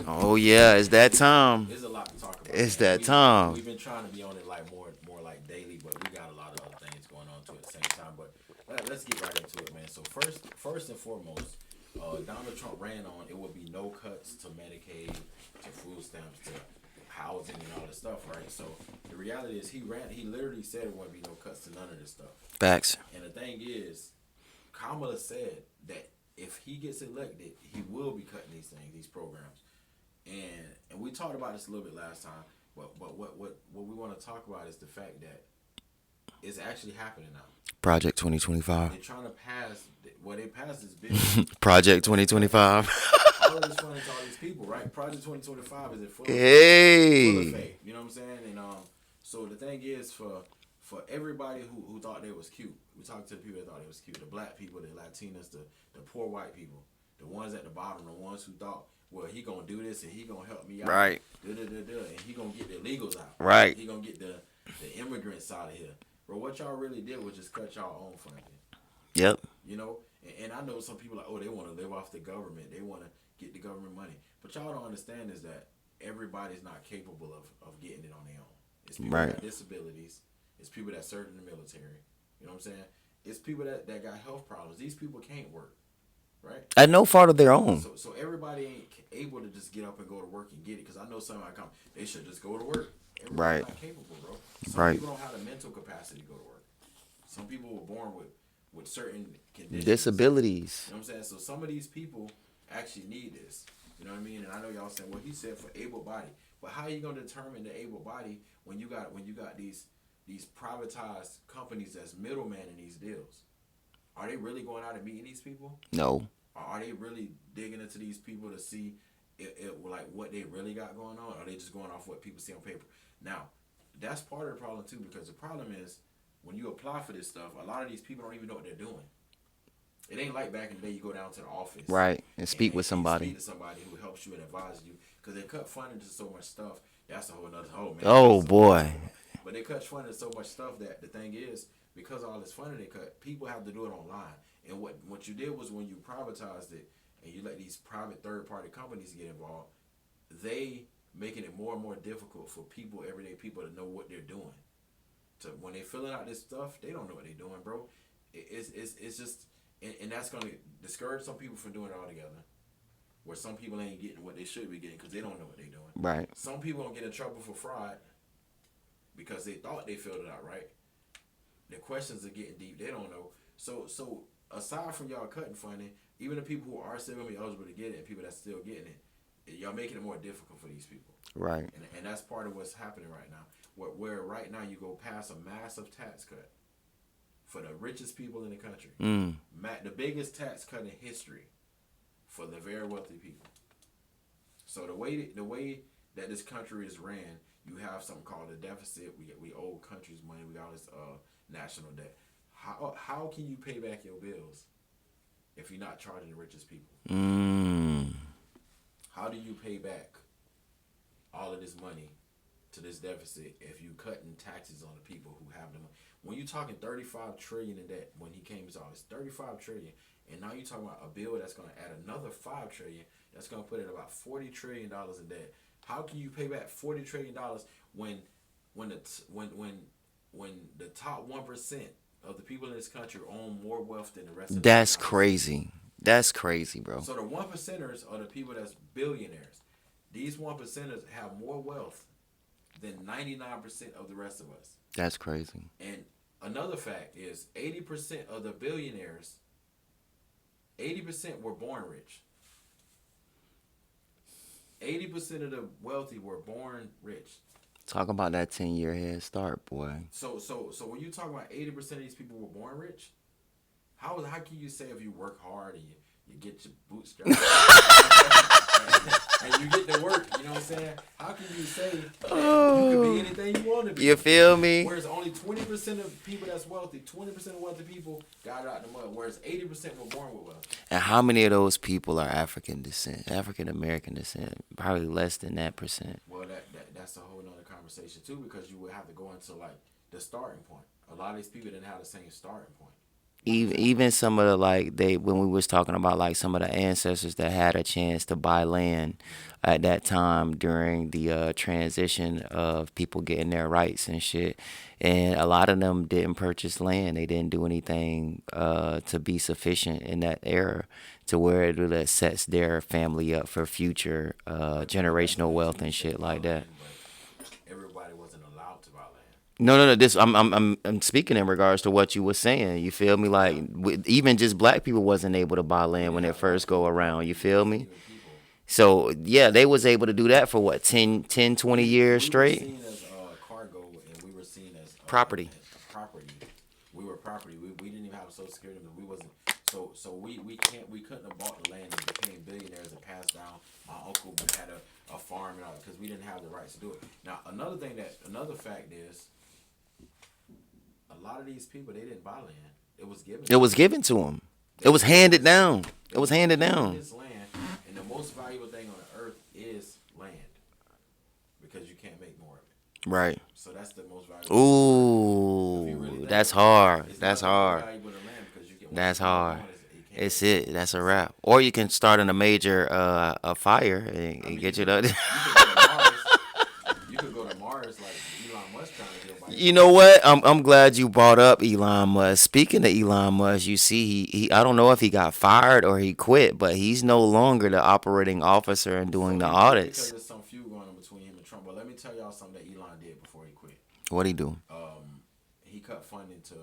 Oh yeah, it's that time. There's a lot to talk about, It's man. that time. We've been trying to be on it like more like daily, but we got a lot of other things going on too at the same time. But let's get right into it, man. So first and foremost, Donald Trump ran on it would be no cuts to Medicaid, to food stamps, to housing and all this stuff, right? So the reality is he literally said it wouldn't be no cuts to none of this stuff. Facts. And the thing is, Kamala said that if he gets elected, he will be cutting these things, these programs. And we talked about this a little bit last time, but what we want to talk about is the fact that it's actually happening now. Project 2025. They're trying to pass, well, they passed this bill Project to cut 2025. all of this funding to all these people, right? Project 2025 is full of Hey. faith. You know what I'm saying? And so the thing is for everybody who thought they was cute, we talked to the people that thought they was cute, the black people, the Latinas, the poor white people, the ones at the bottom, the ones who thought, well, he gonna do this and he gonna help me out, Right. and he gonna get the illegals out, Right. he gonna get the immigrants out of here. Bro, what y'all really did was just cut y'all own funding. Yep. You know, and I know some people like, oh, they want to live off the government. They want to get the government money. But y'all don't understand is that everybody's not capable of getting it on their own. It's people Right. that got disabilities. It's people that served in the military. You know what I'm saying? It's people that got health problems. These people can't work, right? At no fault of their own. So everybody ain't able to just get up and go to work and get it. Because I know somebody come, they should just go to work. Everybody's Right. not capable, bro. Some Right. people don't have the mental capacity to go to work. Some people were born with certain conditions. Disabilities. You know what I'm saying? So some of these people actually need this. You know what I mean? And I know y'all saying, well, he said for able body. But how are you gonna determine the able body when you got these privatized companies that's middleman in these deals? Are they really going out and meeting these people? No. Or are they really digging into these people to see like what they really got going on? Or are they just going off what people see on paper? Now, that's part of the problem too, because the problem is when you apply for this stuff, a lot of these people don't even know what they're doing. It ain't like back in the day you go down to the office, Right. And speak with somebody. speak to somebody who helps you and advises you, because they cut funding to so much stuff. That's a whole nother man. Oh So boy. but they cut funding to so much stuff that the thing is, because of all this funding they cut, people have to do it online. And what you did was when you privatized it and you let these private third party companies get involved, they making it more and more difficult for people, everyday people, to know what they're doing. To when they filling out this stuff, they don't know what they're doing, bro. It's just and that's gonna discourage some people from doing it altogether. Where some people ain't getting what they should be getting because they don't know what they're doing. Right. Some people don't get in trouble for fraud because they thought they filled it out right. The questions are getting deep. They don't know. So aside from y'all cutting funding, even the people who are still gonna be eligible to get it and people that's still getting it, y'all making it more difficult for these people. Right. And that's part of what's happening right now. Where right now you go past a massive tax cut for the richest people in the country. The biggest tax cut in history for the very wealthy people. So the way that this country is ran, you have something called a deficit. We owe countries money. We got this national debt. How can you pay back your bills if you're not charging the richest people? How do you pay back all of this money to this deficit if you cutting taxes on the people who have the money? When you're talking 35 trillion in debt, when he came to office, 35 trillion, and now you're talking about a bill that's going to add another 5 trillion, that's going to put it about 40 trillion dollars in debt. How can you pay back 40 trillion dollars when the top 1% of the people in this country own more wealth than the rest of the That's 99%? crazy. That's crazy, bro. So the 1%ers are the people that's billionaires. These 1%ers have more wealth than 99% of the rest of us. That's crazy. And another fact is 80% of the billionaires, 80% were born rich. 80% of the wealthy were born rich. Talk about that 10-year head start, boy. So when you talk about 80% of these people were born rich, how can you say if you work hard and you get your bootstraps and you get to work, you know what I'm saying? How can you say that you can be anything you want to be? You feel me? Whereas only 20% of people that's wealthy, 20% of wealthy people got it out the mud, whereas 80% were born with wealth. And how many of those people are African descent, African American descent? Probably less than that percent. Well, that's a whole nother conversation too, because you would have to go into like the starting point. A lot of these people didn't have the same starting point. Even some of the when we was talking about like some of the ancestors that had a chance to buy land at that time during the transition of people getting their rights and shit. And a lot of them didn't purchase land. They didn't do anything to be sufficient in that era to where it sets their family up for future generational wealth and shit like that. But everybody wasn't allowed to buy land. No, no, no. This I'm speaking in regards to what you were saying. You feel me? Like even just black people wasn't able to buy land when it first go around. You feel me? Even people. So yeah, they was able to do that for what 10, 20 years We were straight. seen as cargo, and we were seen as Property. property. We were property. We didn't even have a social security number. We wasn't. So we couldn't have bought the land and became billionaires and passed down. My uncle had a farm and all because we didn't have the rights to do it. Now another fact is a lot of these people they didn't buy land. It was given. It was given to them. It was handed down. It was handed down. It's land, and the most valuable thing on the earth is land because you can't make more of it. Right. So that's the most valuable. If you really Ooh, think that's about it, hard. it's That's not more hard. valuable than land because you can. That's once you hard. own it, you can't It's make it. That's a wrap. Or you can start in a major a fire and, I mean, get you you could the. go to Mars. You could go to Mars like Elon Musk trying to get by. You know what? I'm glad you brought up Elon Musk. Speaking of Elon Musk, you see he I don't know if he got fired or he quit, but he's no longer the operating officer and doing the Because audits. there's some feud going on between him and Trump. But let me tell y'all something that Elon did before he quit. What he do? He cut funding to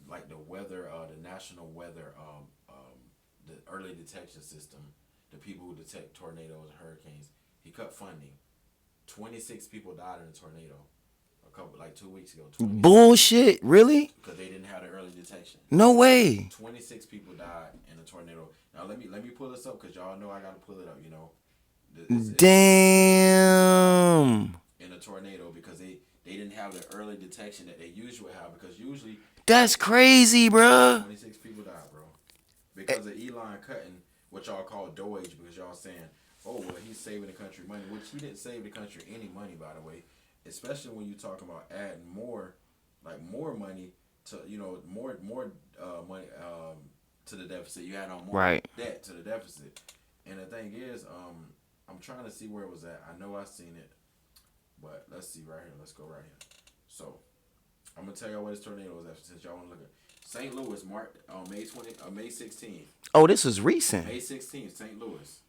like the weather, the national weather, the early detection system, the people who detect tornadoes and hurricanes. He cut funding. 26 people died in a tornado a couple like 2 weeks ago. Bullshit. Really? Because they didn't have the early detection. No way. 26 people died in a tornado. Now let me pull this up because y'all know I gotta pull it up. You know, Damn. in a tornado because they didn't have the early detection that they usually have because usually That's crazy, bruh. 26 people died, bro, because of Elon cutting what y'all call Doge because y'all saying, oh well, he's saving the country money, which he didn't save the country any money, by the way. Especially when you talking about adding more money to more money to the deficit. You add on more Right. debt to the deficit, and the thing is, I'm trying to see where it was at. I know I seen it, but let's see right here. Let's go right here. So I'm gonna tell y'all where this tornado was at since y'all want to look at St. Louis, on May 16th. Oh, this was recent. May 16th, St. Louis.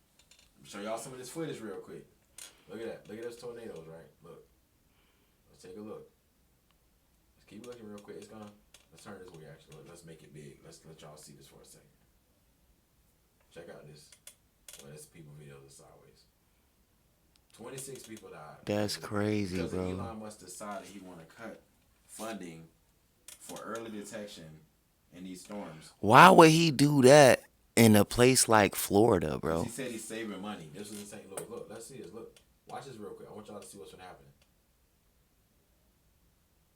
Show y'all some of this footage real quick. Look at that. Look at those tornadoes, right? Look. Let's take a look. Let's keep looking real quick. Let's turn this way actually. Let's make it big. Let's let y'all see this for a second. Check out this. Well, this people video is sideways. 26 people died. That's crazy, because bro. Elon Musk decided he want to cut funding for early detection in these storms. Why would he do that in a place like Florida, bro? He said he's saving money. This was in St. Louis. Look, let's see this. Look, watch this real quick. I want y'all to see what's gonna happen.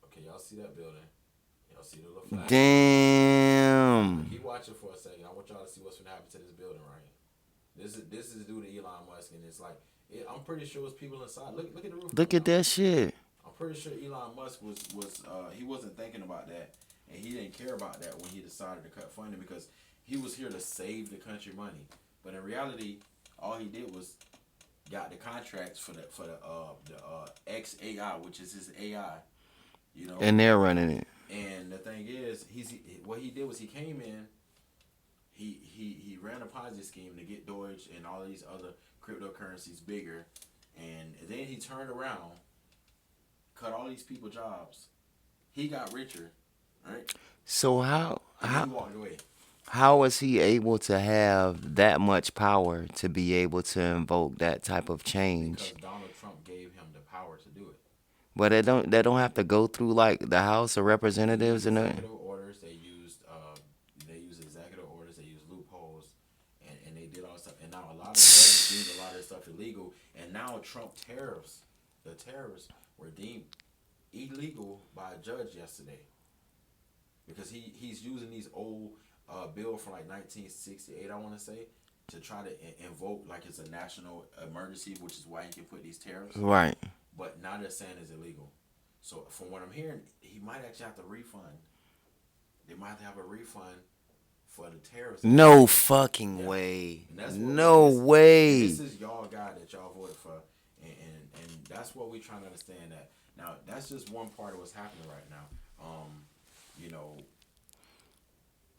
Okay, y'all see that building? Y'all see the little flag? Damn. Keep watching for a second. I want y'all to see what's gonna happen to this building right here. This is due to Elon Musk, and it's like I'm pretty sure it's people inside. Look at the roof. Look at that shit. I'm pretty sure Elon Musk was he wasn't thinking about that, and he didn't care about that when he decided to cut funding because he was here to save the country money. But in reality, all he did was got the contracts for the XAI, which is his AI. You know, And they're running it. and the thing is, what he did was he came in, he ran a Ponzi scheme to get Doge and all these other cryptocurrencies bigger, and then he turned around, cut all these people jobs. He got richer, right? So And then he walked away. how was he able to have that much power to be able to invoke that type of Because change? Donald Trump gave him the power to do it. But they don't have to go through like the House of Representatives and Executive orders. They used executive orders. They used loopholes, and they did all this stuff. And now a lot of the judges deemed a lot of this stuff illegal. And now Trump tariffs, the tariffs were deemed illegal by a judge yesterday because he's using these old bill from like 1968, I want to say, to try to invoke like it's a national emergency, which is why he can put these tariffs. right. But now they're saying it's illegal. So from what I'm hearing, he might actually have to refund. They might have to have a refund for the tariffs. No fucking Yeah. way. And that's what No this- way. This is y'all guy that y'all voted for, and that's what we trying to understand. That now that's just one part of what's happening right now. You know,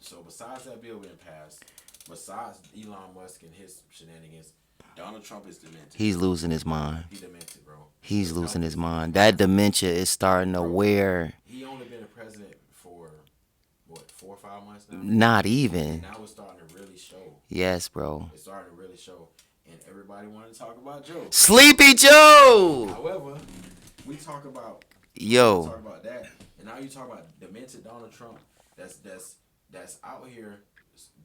so besides that bill being passed, besides Elon Musk and his shenanigans, Donald Trump is demented. He's losing his mind. He demented, bro. He's losing his mind. That dementia is starting to wear. He only been a president for what, 4 or 5 months now. Not even. And now it's starting to really show. Yes, bro. It's starting to really show, and everybody wanted to talk about Joe. Sleepy Joe. However, we talk about that, and now you talk about demented Donald Trump. That's out here.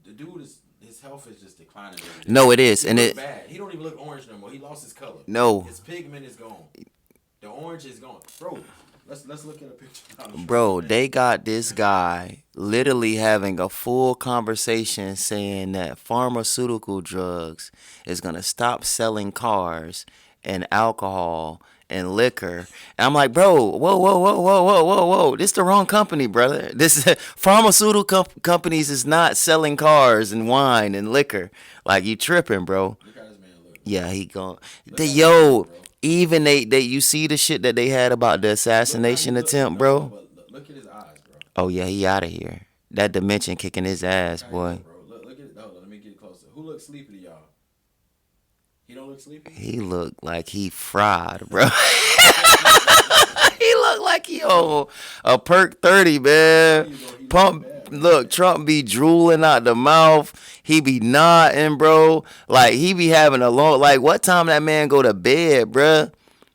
The dude is, his health is just declining. No, it is, He and look bad. He don't even look orange no more. He lost his color. No. His pigment is gone. The orange is gone, bro. Let's look at a picture of Donald Trump. Bro, they got this guy literally having a full conversation saying that pharmaceutical drugs is gonna stop selling cars and alcohol and liquor. And I'm like, bro, whoa. This the wrong company, brother. This pharmaceutical companies is not selling cars and wine and liquor. Like, you tripping, bro. Look how this man look. Yeah, he gone. Look The how yo, bro. even they you see the shit that they had about the assassination attempt, bro. But look at his eyes, bro. Oh yeah, he out of here. That dimension kicking his ass, Look how he boy. look, bro. Look at it. Hold on, let me get closer. Who looks sleepy to y'all? He don't look sleepy? He looked like he fried, bro. He looked like he on a perk 30, man. He Pump. bad. Look, Trump be drooling out the mouth. He be nodding, bro. Like, he be having a long. Like, what time that man go to bed, bruh?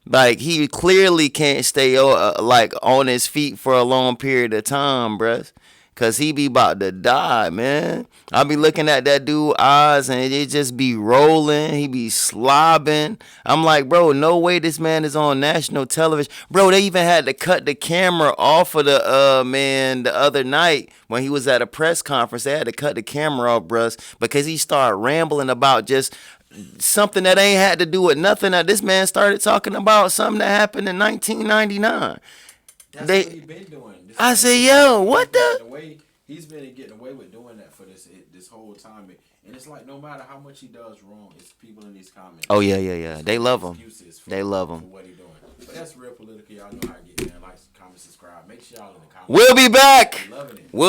Like, he clearly can't stay like on his feet for a long period of time, bruh. Cause he be about to die, man. I be looking at that dude eyes and it just be rolling. He be slobbing. I'm like, bro, no way this man is on national television. Bro, they even had to cut the camera off of the man the other night when he was at a press conference. They had to cut the camera off, bruh, because he started rambling about just something that ain't had to do with nothing. That this man started talking about something that happened in 1999. That's They- what he been doing. I say, yo, what the? He's been getting away with doing that for this whole time, and it's like no matter how much he does wrong, it's people in these comments. Oh yeah. They love him. Excuses for, They love him. for what he doing. But that's real political. Y'all know how to get there. Like, comment, subscribe. Make sure y'all in the comments. We'll be back. Loving it. We'll